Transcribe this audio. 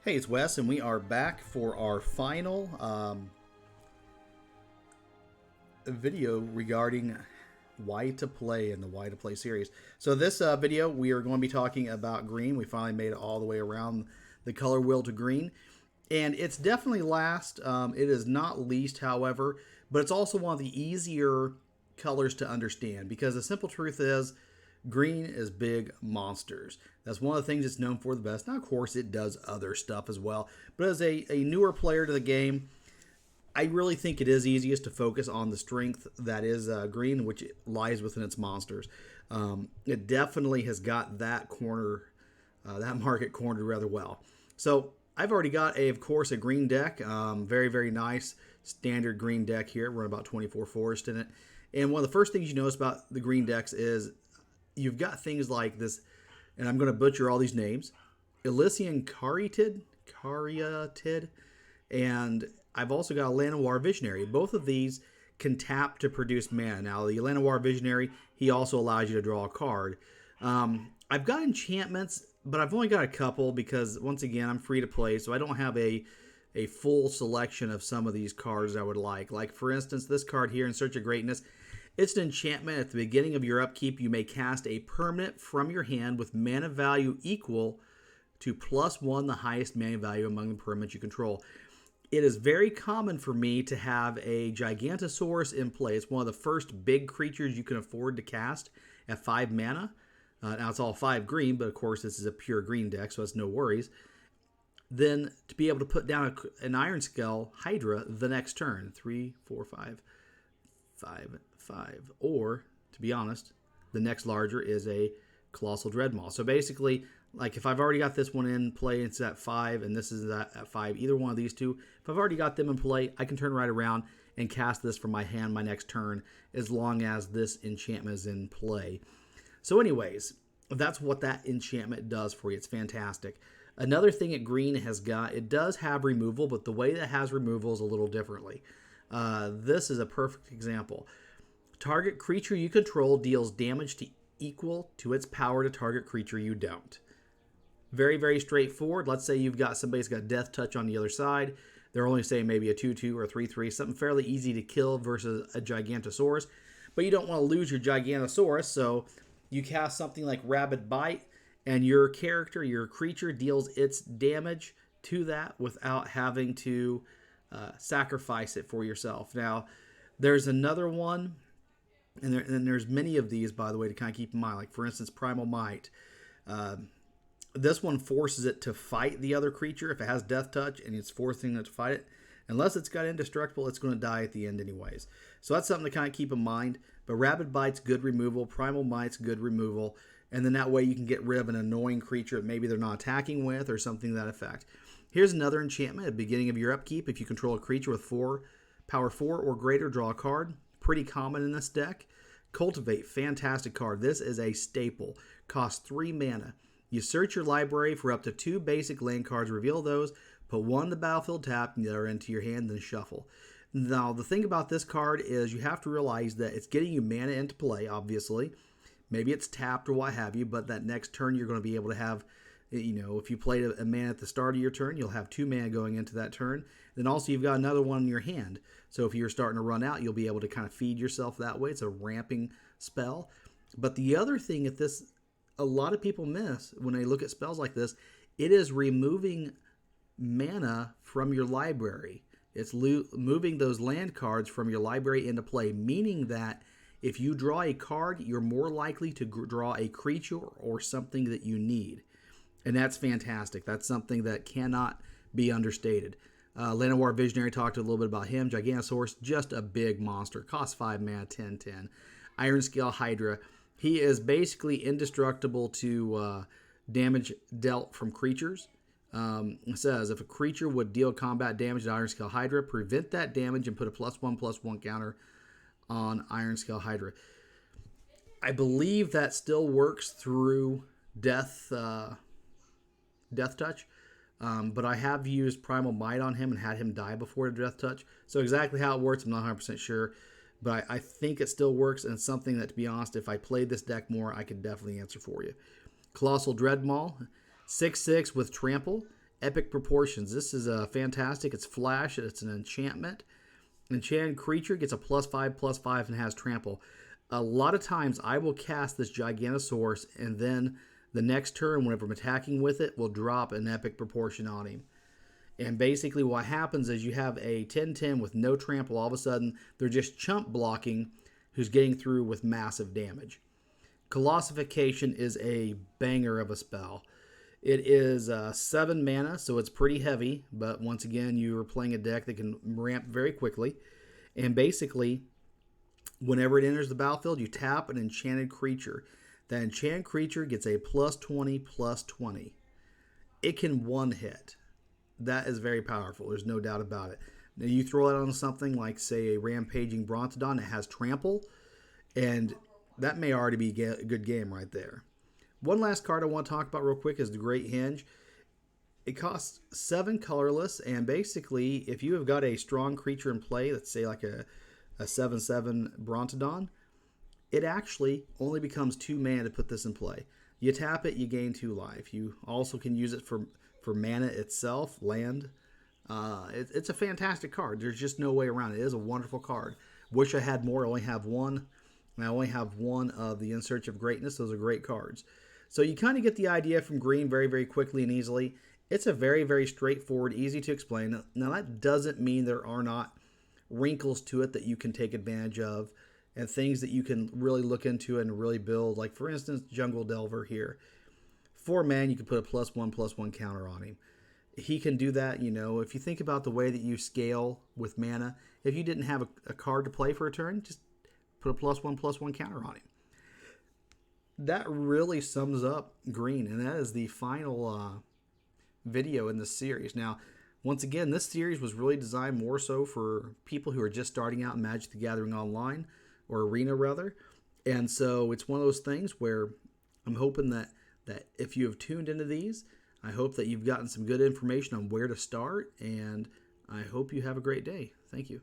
Hey, it's Wes, and we are back for our final video regarding why to play in the why to play series. So this video, we are going to be talking about green. We finally made it all the way around the color wheel to green. And it's definitely last. It is not least, however, but it's also one of the easier colors to understand because the simple truth is green is big monsters. That's one of the things it's known for the best. Now, of course, it does other stuff as well. But as a newer player to the game, I really think it is easiest to focus on the strength that is green, which lies within its monsters. It definitely has got that that market cornered rather well. So I've already got, of course, a green deck. Very, very nice standard green deck here. We're about 24 forest in it. And one of the first things you notice about the green decks is you've got things like this, and I'm going to butcher all these names, Elysian Caryatid, and I've also got a Llanowar Visionary. Both of these can tap to produce mana. Now, the Llanowar Visionary, he also allows you to draw a card. I've got enchantments, but I've only got a couple because, once again, I'm free to play, so I don't have a full selection of some of these cards I would like. Like, for instance, this card here, In Search of Greatness. It's an enchantment. At the beginning of your upkeep, you may cast a permanent from your hand with mana value equal to +1, the highest mana value among the permanents you control. It is very common for me to have a Gigantosaurus in play. It's one of the first big creatures you can afford to cast at 5 mana. Now, it's all 5 green, but of course, this is a pure green deck, so it's no worries. Then, to be able to put down an Ironscale Hydra the next turn. 3, 4, 5. 5. Or, to be honest, the next larger is a Colossal Dreadmaw. So basically, like if I've already got this one in play, it's at 5, and this is at 5, either one of these two, if I've already got them in play, I can turn right around and cast this from my hand my next turn, as long as this enchantment is in play. So anyways, that's what that enchantment does for you. It's fantastic. Another thing that green has got, it does have removal, but the way that it has removal is a little differently. This is a perfect example. Target creature you control deals damage equal to its power to target creature you don't. Very, very straightforward. Let's say you've got somebody's got Death Touch on the other side. They're only saying maybe a 2/2 or 3/3, something fairly easy to kill versus a Gigantosaurus. But you don't want to lose your Gigantosaurus, so you cast something like Rabid Bite, and your character, your creature, deals its damage to that without having to sacrifice it for yourself. Now, there's another one, and there's many of these, by the way, to kind of keep in mind. Like, for instance, Primal Mite. This one forces it to fight the other creature if it has Death Touch, and it's forcing it to fight it. Unless it's got Indestructible, it's going to die at the end anyways. So that's something to kind of keep in mind. But Rabid Bite's good removal. Primal Mite's good removal. And then that way you can get rid of an annoying creature that maybe they're not attacking with or something to that effect. Here's another enchantment at the beginning of your upkeep. If you control a creature with power 4 or greater, draw a card. Pretty common in this deck. Cultivate, fantastic card. This is a staple. Costs 3 mana. You search your library for up to 2 basic land cards, reveal those, put 1 in the battlefield tapped, and the other into your hand, then shuffle. Now, the thing about this card is you have to realize that it's getting you mana into play, obviously. Maybe it's tapped or what have you, but that next turn you're going to be able to have, if you played a mana at the start of your turn, you'll have 2 mana going into that turn. Then also you've got another one in your hand. So if you're starting to run out, you'll be able to kind of feed yourself that way. It's a ramping spell. But the other thing that a lot of people miss when they look at spells like this, it is removing mana from your library. It's moving those land cards from your library into play, meaning that if you draw a card, you're more likely to draw a creature or something that you need. And that's fantastic. That's something that cannot be understated. Llanowar Visionary, talked a little bit about him. Gigantosaurus, just a big monster. Costs 5 mana, 10/10. Ironscale Hydra, he is basically indestructible to damage dealt from creatures. It says, if a creature would deal combat damage to Ironscale Hydra, prevent that damage and put a +1/+1 counter on Ironscale Hydra. I believe that still works through Death Touch, but I have used Primal Mite on him and had him die before the Death Touch. So exactly how it works, I'm not 100% sure, but I think it still works, and it's something that, to be honest, if I played this deck more, I could definitely answer for you. Colossal Dreadmaw, 6/6 with Trample. Epic Proportions. This is fantastic. It's flash. It's an enchantment. An enchanted creature gets a +5/+5 and has trample. A lot of times I will cast this Giganosaurus, and then the next turn, whenever I'm attacking with it, will drop an Epic Proportion on him. And basically what happens is you have a 10/10 with no trample. All of a sudden, they're just chump blocking who's getting through with massive damage. Colossification is a banger of a spell. It is 7 mana, so it's pretty heavy. But once again, you are playing a deck that can ramp very quickly. And basically, whenever it enters the battlefield, you tap an enchanted creature. That enchanted creature gets a +20/+20. It can one hit. That is very powerful. There's no doubt about it. Now you throw it on something like, say, a Rampaging Brontodon that has trample, and that may already be a good game right there. One last card I want to talk about real quick is the Great Hinge. It costs 7 colorless, and basically, if you have got a strong creature in play, let's say like a 7/7 Brontodon, it actually only becomes 2 mana to put this in play. You tap it, you gain 2 life. You also can use it for mana itself, land. It's a fantastic card. There's just no way around it. It is a wonderful card. Wish I had more. I only have one. And I only have one of the In Search of Greatness. Those are great cards. So you kind of get the idea from Grrreen very, very quickly and easily. It's a very, very straightforward, easy to explain. Now, that doesn't mean there are not wrinkles to it that you can take advantage of and things that you can really look into and really build. Like, for instance, Jungle Delver here. 4 mana, you can put a +1/+1 counter on him. He can do that, if you think about the way that you scale with mana, if you didn't have a card to play for a turn, just put a +1/+1 counter on him. That really sums up Grrreen, and that is the final video in this series. Now, once again, this series was really designed more so for people who are just starting out in Magic the Gathering Online, or Arena rather. And so it's one of those things where I'm hoping that if you have tuned into these, I hope that you've gotten some good information on where to start, and I hope you have a great day. Thank you.